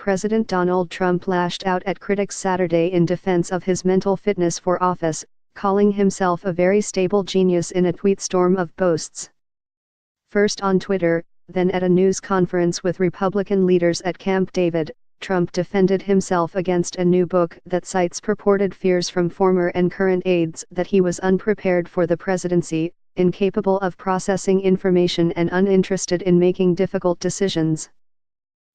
President Donald Trump lashed out at critics Saturday in defense of his mental fitness for office, calling himself a very stable genius in a tweet storm of boasts. First on Twitter, then at a news conference with Republican leaders at Camp David, Trump defended himself against a new book that cites purported fears from former and current aides that he was unprepared for the presidency, incapable of processing information and uninterested in making difficult decisions.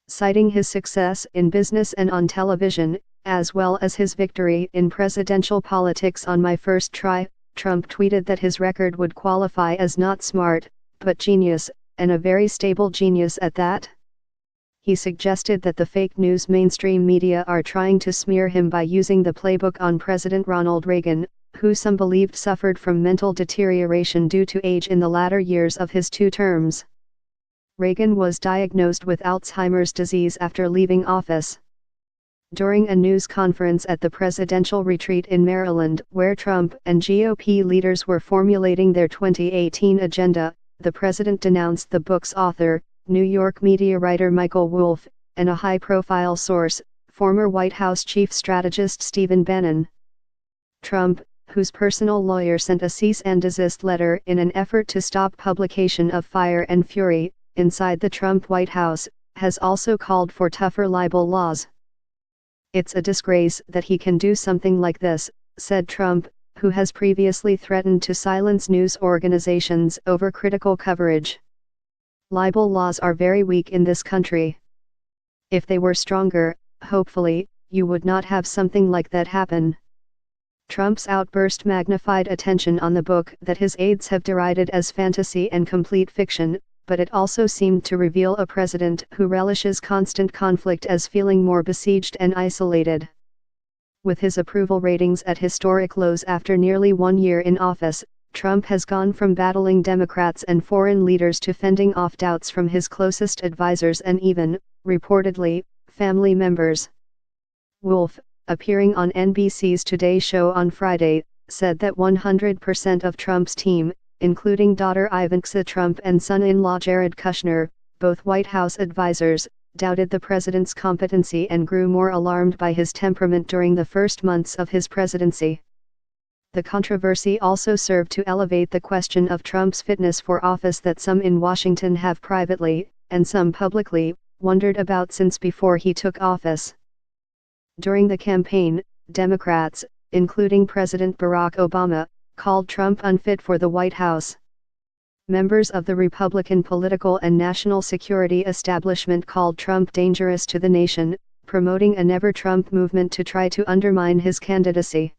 Citing his success in business and on television, as well as his victory in presidential politics on my first try, Trump tweeted that his record would qualify as not smart, but genius, and a very stable genius at that. He suggested that the fake news mainstream media are trying to smear him by using the playbook on President Ronald Reagan, who some believed suffered from mental deterioration due to age in the latter years of his 2 terms. Reagan was diagnosed with Alzheimer's disease after leaving office. During a news conference at the presidential retreat in Maryland, where Trump and GOP leaders were formulating their 2018 agenda, the president denounced the book's author, New York media writer Michael Wolff, and a high-profile source, former White House chief strategist Stephen Bannon. Trump, whose personal lawyer sent a cease and desist letter in an effort to stop publication of Fire and Fury, inside the Trump White House, has also called for tougher libel laws. "It's a disgrace that he can do something like this," said Trump, who has previously threatened to silence news organizations over critical coverage. "Libel laws are very weak in this country. If they were stronger, hopefully, you would not have something like that happen." Trump's outburst magnified attention on the book that his aides have derided as fantasy and complete fiction, but it also seemed to reveal a president who relishes constant conflict as feeling more besieged and isolated. With his approval ratings at historic lows after nearly 1 year in office, Trump has gone from battling Democrats and foreign leaders to fending off doubts from his closest advisors and even, reportedly, family members. Wolff, appearing on NBC's Today Show on Friday, said that 100% of Trump's team, including daughter Ivanka Trump and son-in-law Jared Kushner, both White House advisors, doubted the president's competency and grew more alarmed by his temperament during the first months of his presidency. The controversy also served to elevate the question of Trump's fitness for office that some in Washington have privately, and some publicly, wondered about since before he took office. During the campaign, Democrats, including President Barack Obama, called Trump unfit for the White House. Members of the Republican political and national security establishment called Trump dangerous to the nation, promoting a Never Trump movement to try to undermine his candidacy.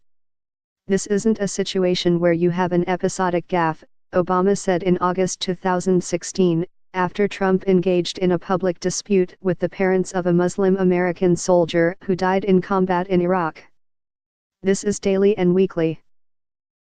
"This isn't a situation where you have an episodic gaffe," Obama said in August 2016, after Trump engaged in a public dispute with the parents of a Muslim American soldier who died in combat in Iraq. "This is daily and weekly.